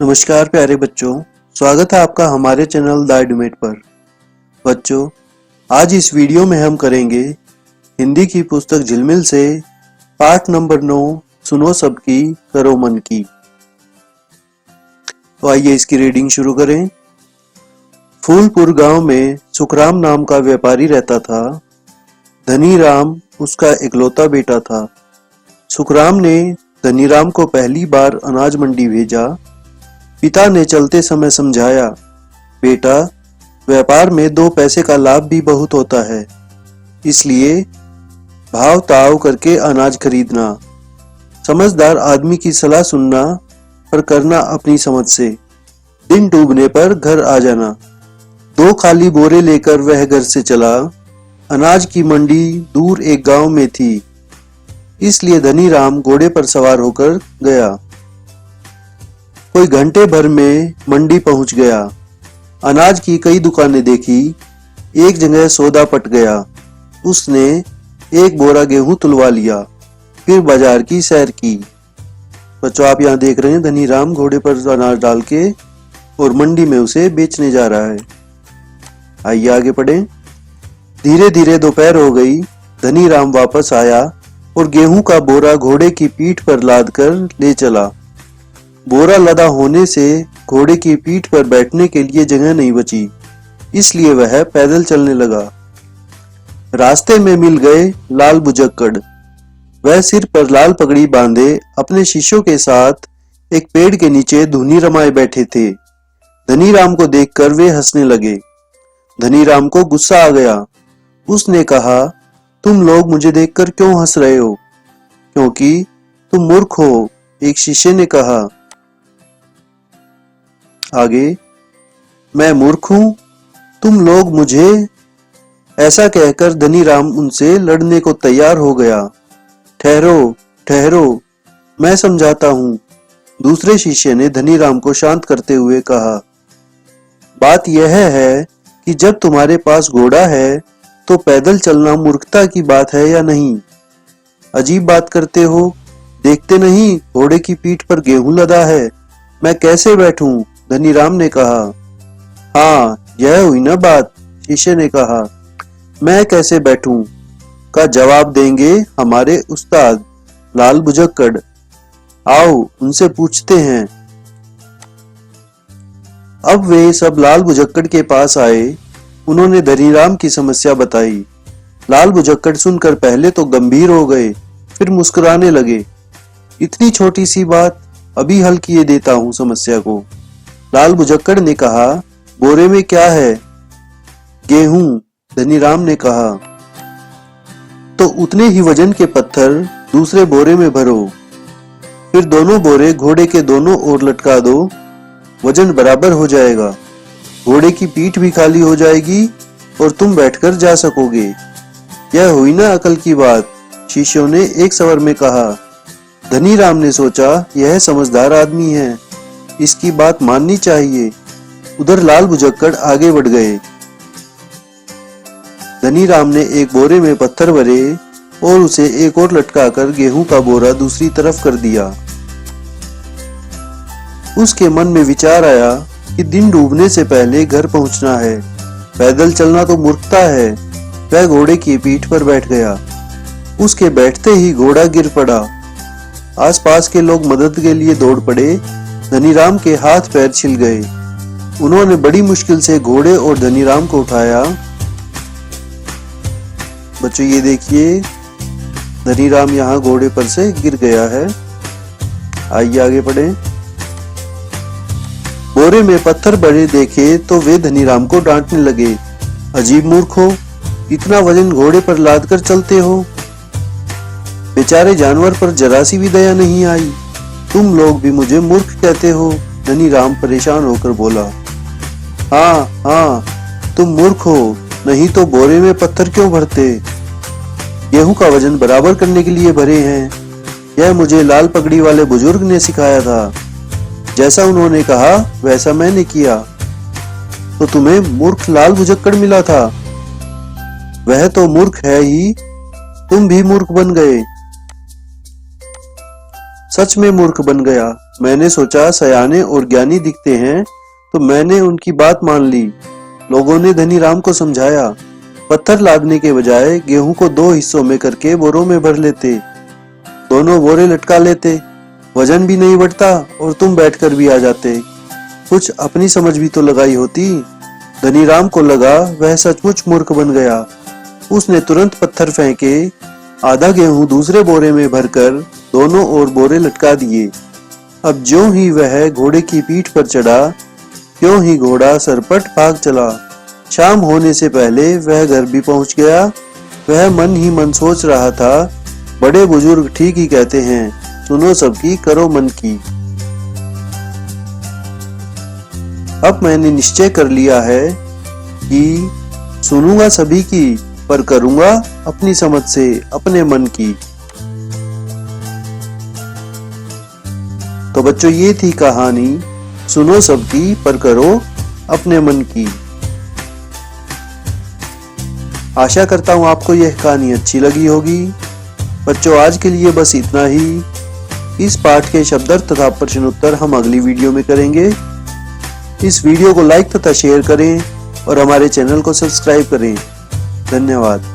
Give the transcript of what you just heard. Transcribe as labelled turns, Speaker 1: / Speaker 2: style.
Speaker 1: नमस्कार प्यारे बच्चों, स्वागत है आपका हमारे चैनल द एडुमेट पर। बच्चों, आज इस वीडियो में हम करेंगे हिंदी की पुस्तक झिलमिल से पाठ नंबर 9 सुनो सबकी करो मन की। तो आइए इसकी रीडिंग शुरू करें। फूलपुर गांव में सुखराम नाम का व्यापारी रहता था। धनीराम उसका इकलौता बेटा था। सुखराम ने धनीराम को पहली बार अनाज मंडी भेजा। पिता ने चलते समय समझाया, बेटा, व्यापार में 2 पैसे का लाभ भी बहुत होता है, इसलिए भाव ताव करके अनाज खरीदना। समझदार आदमी की सलाह सुनना, पर करना अपनी समझ से। दिन डूबने पर घर आ जाना। 2 खाली बोरे लेकर वह घर से चला। अनाज की मंडी दूर एक गांव में थी, इसलिए धनीराम घोड़े पर सवार होकर गया। कोई घंटे भर में मंडी पहुंच गया। अनाज की कई दुकानें देखी। एक जगह सौदा पट गया। उसने 1 बोरा गेहूं तुलवा लिया, फिर बाजार की सैर की। बच्चों, आप यहाँ देख रहे हैं धनीराम घोड़े पर अनाज डाल के और मंडी में उसे बेचने जा रहा है। आइए आगे पढ़ें। धीरे धीरे दोपहर हो गई। धनीराम वापस आया और गेहूं का बोरा घोड़े की पीठ पर लाद कर ले चला। बोरा लदा होने से घोड़े की पीठ पर बैठने के लिए जगह नहीं बची, इसलिए वह पैदल चलने लगा। रास्ते में मिल गए लाल बुजक्कड़। वह सिर पर लाल पगड़ी बांधे अपने शिष्यों के साथ एक पेड़ के नीचे धुनी रमाए बैठे थे। धनीराम को देखकर वे हंसने लगे। धनीराम को गुस्सा आ गया। उसने कहा, तुम लोग मुझे देखकर क्यों हंस रहे हो? क्योंकि तुम मूर्ख हो, एक शिष्य ने कहा। आगे, मैं मूर्ख हूं, तुम लोग मुझे? ऐसा कहकर धनीराम उनसे लड़ने को तैयार हो गया। ठहरो ठहरो, मैं समझाता हूं, दूसरे शिष्य ने धनीराम को शांत करते हुए कहा। बात यह है कि जब तुम्हारे पास घोड़ा है तो पैदल चलना मूर्खता की बात है या नहीं? अजीब बात करते हो, देखते नहीं घोड़े की पीठ पर गेहूं लदा है, मैं कैसे बैठूं? धनीराम ने कहा। हाँ, यह हुई ना बात, शिष्य ने कहा। मैं कैसे बैठूं का जवाब देंगे हमारे उस्ताद लाल बुजक्कड़। आओ उनसे पूछते हैं। अब वे सब लाल बुजक्कड़ के पास आए। उन्होंने धनीराम की समस्या बताई। लाल बुजक्कड़ सुनकर पहले तो गंभीर हो गए, फिर मुस्कुराने लगे। इतनी छोटी सी बात, अभी हल किए देता हूं समस्या को। लाल बुजक्कड़ ने कहा, बोरे में क्या है? गेहूं, धनीराम ने कहा। तो उतने ही वजन के पत्थर दूसरे बोरे में भरो, फिर दोनों बोरे घोड़े के दोनों ओर लटका दो, वजन बराबर हो जाएगा। घोड़े की पीठ भी खाली हो जाएगी और तुम बैठकर जा सकोगे। यह हुई ना अकल की बात, शिष्यों ने एक स्वर में कहा। धनीराम ने सोचा, यह समझदार आदमी है, इसकी बात माननी चाहिए। उधर लाल बुजक्कड़ आगे बढ़ गए। धनीराम ने एक बोरे में पत्थर भरे और उसे एक और लटकाकर गेहूं का बोरा दूसरी तरफ कर दिया। उसके मन में विचार आया कि दिन डूबने से पहले घर पहुंचना है, पैदल चलना तो मूर्खता है। वह घोड़े की पीठ पर बैठ गया। उसके बैठते ही घोड़ा गिर पड़ा। आसपास के लोग मदद के लिए दौड़ पड़े। धनीराम के हाथ पैर छिल गए। उन्होंने बड़ी मुश्किल से घोड़े और धनीराम को उठाया। बच्चों, ये देखिए धनीराम यहाँ घोड़े पर से गिर गया है। आइए आगे बढ़ें। बोरे में पत्थर बड़े देखे तो वे धनीराम को डांटने लगे। अजीब मूर्ख हो, इतना वजन घोड़े पर लाद कर चलते हो। बेचारे जानवर पर जरा सी भी दया नहीं आई। तुम लोग भी मुझे मूर्ख कहते हो? धनीराम परेशान होकर बोला। हाँ हाँ, तुम मूर्ख हो, नहीं तो बोरे में पत्थर क्यों भरते? गेहूं का वजन बराबर करने के लिए भरे हैं। यह मुझे लाल पगड़ी वाले बुजुर्ग ने सिखाया था। जैसा उन्होंने कहा वैसा मैंने किया। तो तुम्हें मूर्ख लाल बुजक्कड़ मिला था? वह तो मूर्ख है ही, तुम भी मूर्ख बन गए। सच में मूर्ख बन गया। मैंने सोचा सयाने और ज्ञानी दिखते हैं तो मैंने उनकी बात मान ली। लोगों ने धनीराम को समझाया, पत्थर लादने के बजाय गेहूं को 2 हिस्सों में करके बोरों में भर लेते, दोनों बोरे लटका लेते, वजन भी नहीं बढ़ता और तुम बैठकर भी आ जाते। कुछ अपनी समझ भी तो लगाई होती। धनीराम को लगा वह सचमुच मूर्ख बन गया। उसने तुरंत पत्थर फेंके, आधा गेहूं दूसरे बोरे में भरकर दोनों ओर बोरे लटका दिए। अब ज्यों ही वह घोड़े की पीठ पर चढ़ा, त्यों ही घोड़ा सरपट भाग चला। शाम होने से पहले वह घर भी पहुंच गया। वह मन ही मन सोच रहा था, बड़े बुजुर्ग ठीक ही कहते हैं, सुनो सबकी करो मन की। अब मैंने निश्चय कर लिया है कि सुनूंगा सभी की, पर करूंगा अपनी समझ से, अपने मन की। तो बच्चों, ये थी कहानी सुनो सबकी पर करो अपने मन की। आशा करता हूं आपको यह कहानी अच्छी लगी होगी। बच्चों, आज के लिए बस इतना ही। इस पाठ के शब्दार्थ तथा प्रश्न उत्तर हम अगली वीडियो में करेंगे। इस वीडियो को लाइक तथा शेयर करें और हमारे चैनल को सब्सक्राइब करें। धन्यवाद।